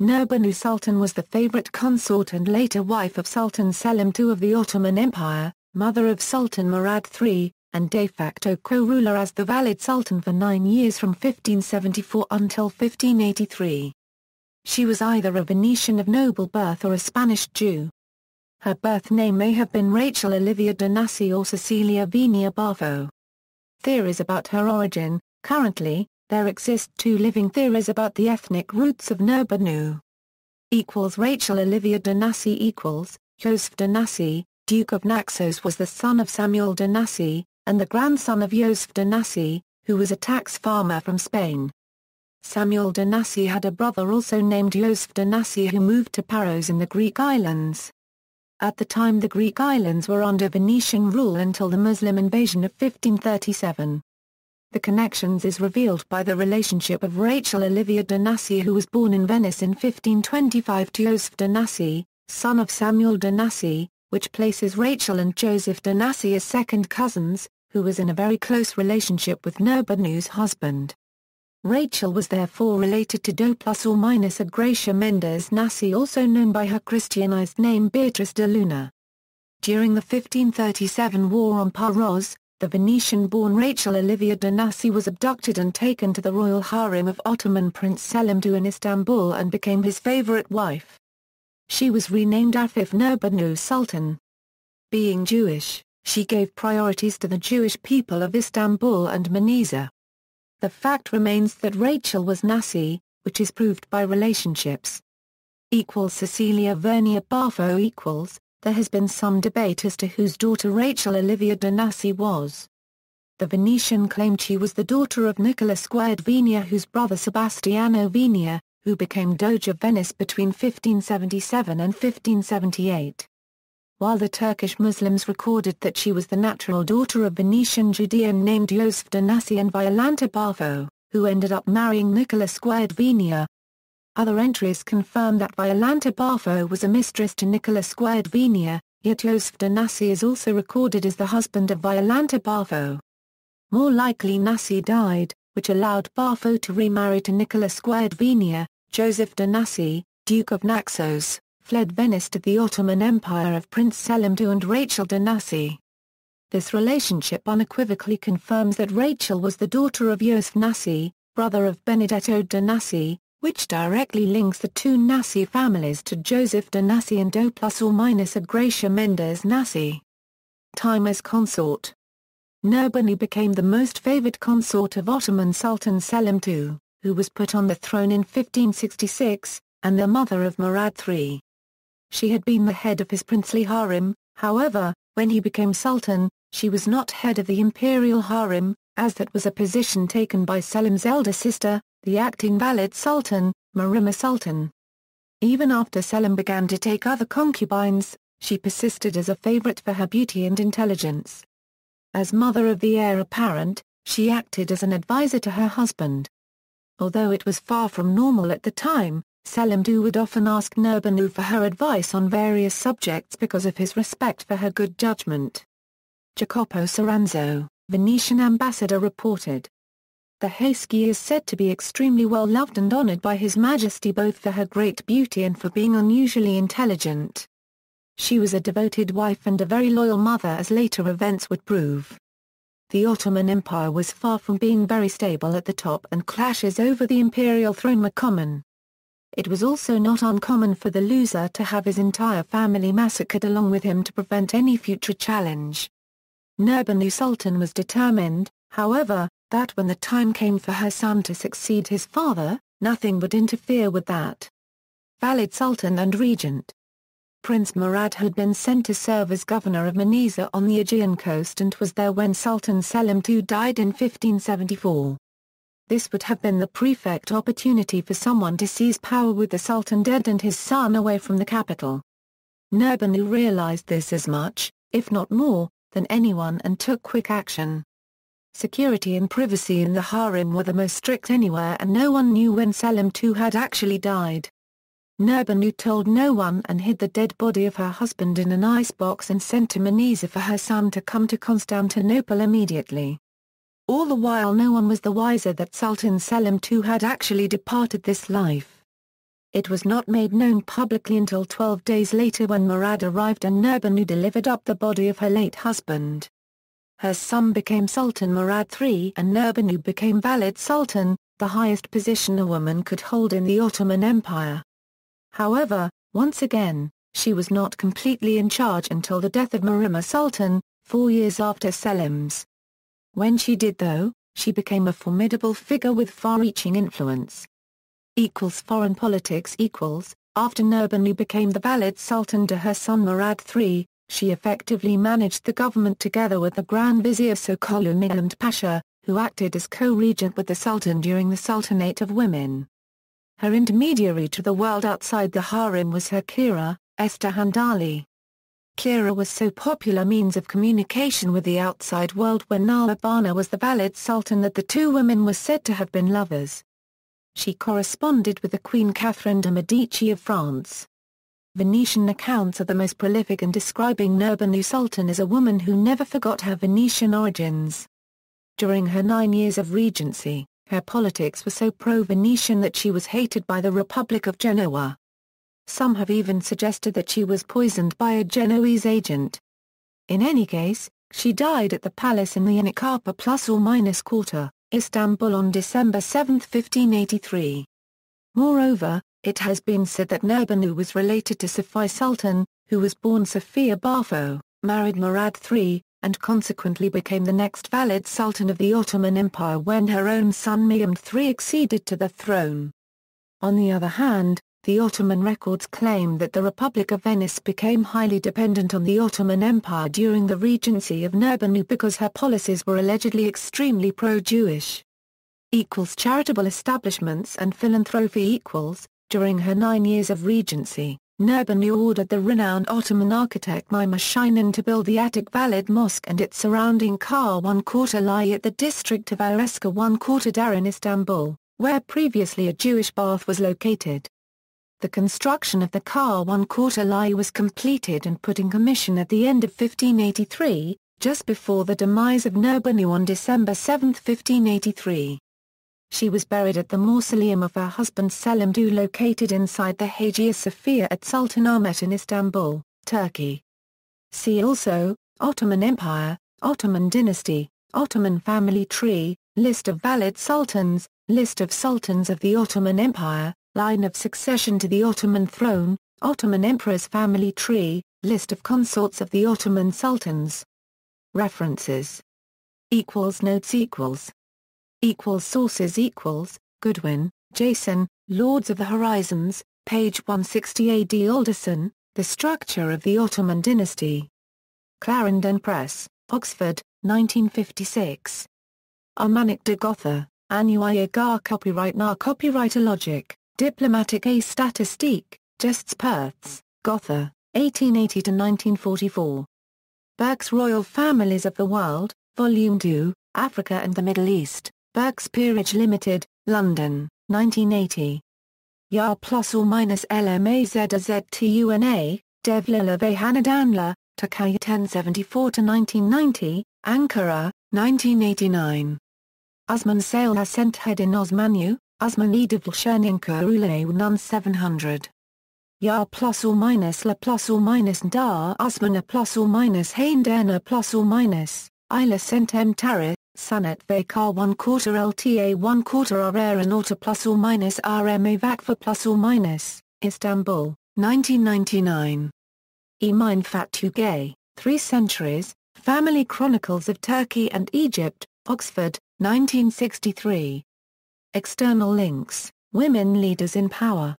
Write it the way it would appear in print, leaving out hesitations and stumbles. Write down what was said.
Nurbanu Sultan was the favorite consort and later wife of Sultan Selim II of the Ottoman Empire, mother of Sultan Murad III, and de facto co-ruler as the Valide Sultan for 9 years from 1574 until 1583. She was either a Venetian of noble birth or a Spanish Jew. Her birth name may have been Rachel Olivia de Nasi or Cecilia Venier-Baffo. Theories about her origin. Currently, there exist 2 living theories about the ethnic roots of Nurbanu. Rachel Olivia de Nasi Joseph de Nasi, Duke of Naxos, was the son of Samuel de Nasi, and the grandson of Joseph de Nasi, who was a tax farmer from Spain. Samuel de Nasi had a brother also named Joseph de Nasi who moved to Paros in the Greek islands. At the time the Greek islands were under Venetian rule until the Muslim invasion of 1537. The connections is revealed by the relationship of Rachel Olivia de Nasi, who was born in Venice in 1525, to Joseph de Nasi, son of Samuel de Nasi, which places Rachel and Joseph de Nasi as second cousins, who was in a very close relationship with Nurbanu's husband. Rachel was therefore related to ± Gracia Mendes Nasi, also known by her Christianized name Beatrice de Luna. During the 1537 war on Paros, the Venetian-born Rachel Olivia de Nasi was abducted and taken to the royal harem of Ottoman Prince Selim II in Istanbul and became his favorite wife. She was renamed Afif Nurbanu Sultan. Being Jewish, she gave priorities to the Jewish people of Istanbul and Manisa. The fact remains that Rachel was Nasi, which is proved by relationships. Cecilia Venier-Baffo. There has been some debate as to whose daughter Rachel Olivia de Nasi was. The Venetian claimed she was the daughter of Nicola Venier, whose brother Sebastiano Venier, who became Doge of Venice between 1577 and 1578. While the Turkish Muslims recorded that she was the natural daughter of Venetian Judean named Joseph de Nasi and Violante Baffo, who ended up marrying Nicola Venier. Other entries confirm that Violante Baffo was a mistress to Nicola Venier, yet Joseph de Nasi is also recorded as the husband of Violante Baffo. More likely Nasi died, which allowed Baffo to remarry to Nicola Venier. Joseph de Nasi, Duke of Naxos, fled Venice to the Ottoman Empire of Prince Selim II and Rachel de Nasi. This relationship unequivocally confirms that Rachel was the daughter of Joseph Nasi, brother of Benedetto de Nasi, which directly links the 2 Nasi families to Joseph de Nasi and ± Gracia Mendes Nasi. Time as consort. Nurbanu became the most favored consort of Ottoman Sultan Selim II, who was put on the throne in 1566, and the mother of Murad III. She had been the head of his princely harem. However, when he became sultan, she was not head of the imperial harem, as that was a position taken by Selim's elder sister, the acting Valide Sultan, Nurbanu Sultan. Even after Selim began to take other concubines, she persisted as a favorite for her beauty and intelligence. As mother of the heir apparent, she acted as an advisor to her husband. Although it was far from normal at the time, Selim II would often ask Nurbanu for her advice on various subjects because of his respect for her good judgment. Jacopo Soranzo, Venetian ambassador, reported, "The Haysky is said to be extremely well loved and honored by His Majesty both for her great beauty and for being unusually intelligent. She was a devoted wife and a very loyal mother, as later events would prove." The Ottoman Empire was far from being very stable at the top, and clashes over the imperial throne were common. It was also not uncommon for the loser to have his entire family massacred along with him to prevent any future challenge. Nurbanu Sultan was determined, however, that when the time came for her son to succeed his father, nothing would interfere with that. Valide Sultan and Regent. Prince Murad had been sent to serve as governor of Manisa on the Aegean coast and was there when Sultan Selim II died in 1574. This would have been the perfect opportunity for someone to seize power with the Sultan dead and his son away from the capital. Nurbanu realized this as much, if not more, than anyone and took quick action. Security and privacy in the harem were the most strict anywhere, and no one knew when Selim II had actually died. Nurbanu told no one and hid the dead body of her husband in an icebox and sent to Manisa for her son to come to Constantinople immediately. All the while no one was the wiser that Sultan Selim II had actually departed this life. It was not made known publicly until 12 days later when Murad arrived and Nurbanu delivered up the body of her late husband. Her son became Sultan Murad III and Nurbanu became Valide Sultan, the highest position a woman could hold in the Ottoman Empire. However, once again, she was not completely in charge until the death of Nurbanu Sultan, 4 years after Selim's. When she did though, she became a formidable figure with far-reaching influence. Foreign politics. After Nurbanu became the Valide Sultan to her son Murad III, she effectively managed the government together with the Grand Vizier Sokollu Mehmed Pasha, who acted as co-regent with the Sultan during the Sultanate of Women. Her intermediary to the world outside the harem was her Kira, Esther Handali. Kira was so popular means of communication with the outside world when Nurbanu was the Valide Sultan that the two women were said to have been lovers. She corresponded with the Queen Catherine de' Medici of France. Venetian accounts are the most prolific in describing Nurbanu Sultan as a woman who never forgot her Venetian origins. During her 9 years of regency, her politics were so pro-Venetian that she was hated by the Republic of Genoa. Some have even suggested that she was poisoned by a Genoese agent. In any case, she died at the palace in the Yenikapı ± Quarter, Istanbul on December 7, 1583. Moreover, it has been said that Nurbanu was related to Safiye Sultan, who was born Cecilia Venier-Baffo, married Murad III, and consequently became the next Valide Sultan of the Ottoman Empire when her own son Mehmed III acceded to the throne. On the other hand, the Ottoman records claim that the Republic of Venice became highly dependent on the Ottoman Empire during the regency of Nurbanu because her policies were allegedly extremely pro-Jewish. Charitable establishments and philanthropy. During her 9 years of regency, Nurbanu ordered the renowned Ottoman architect Mimar Sinan to build the Atik Valide Mosque and its surrounding Kar Quarter lie at the district of Ereska Quarter Dar in Istanbul, where previously a Jewish bath was located. The construction of the Kar Quarter lie was completed and put in commission at the end of 1583, just before the demise of Nurbanu on December 7, 1583. She was buried at the mausoleum of her husband Selim II located inside the Hagia Sophia at Sultanahmet in Istanbul, Turkey. See also, Ottoman Empire, Ottoman dynasty, Ottoman family tree, list of Valide sultans, list of sultans of the Ottoman Empire, line of succession to the Ottoman throne, Ottoman emperors family tree, list of consorts of the Ottoman sultans. References. Notes. Sources. Goodwin, Jason, Lords of the Horizons, page 160 AD. Alderson, The Structure of the Ottoman Dynasty. Clarendon Press, Oxford, 1956. Armanic de Gotha, Annuaire gar Copyright na Copyrightologic, Diplomatique et Statistique, Gests Perths, Gotha, 1880–1944. Burke's Royal Families of the World, Volume 2, Africa and the Middle East, Burke's Peerage Limited, London, 1980. Yar ± LMAZAZTUNA, Devlila Vehanadanla, Takaya 1074–1990, Ankara, 1989. Uzman Sale Hasent Hedin Osmanu, Uzman Edivlsherninka Ulane Nun 700. Yar ± La ± Da Usmana ± Hainderna ± Ila Sentem Tarith, Sanet Vakar 1/4 LTA 1/4 RR and Auto ± RMA Vakfa ± Istanbul, 1999. Emin Fatugay, 3 Centuries, Family Chronicles of Turkey and Egypt, Oxford, 1963. External links, Women Leaders in Power.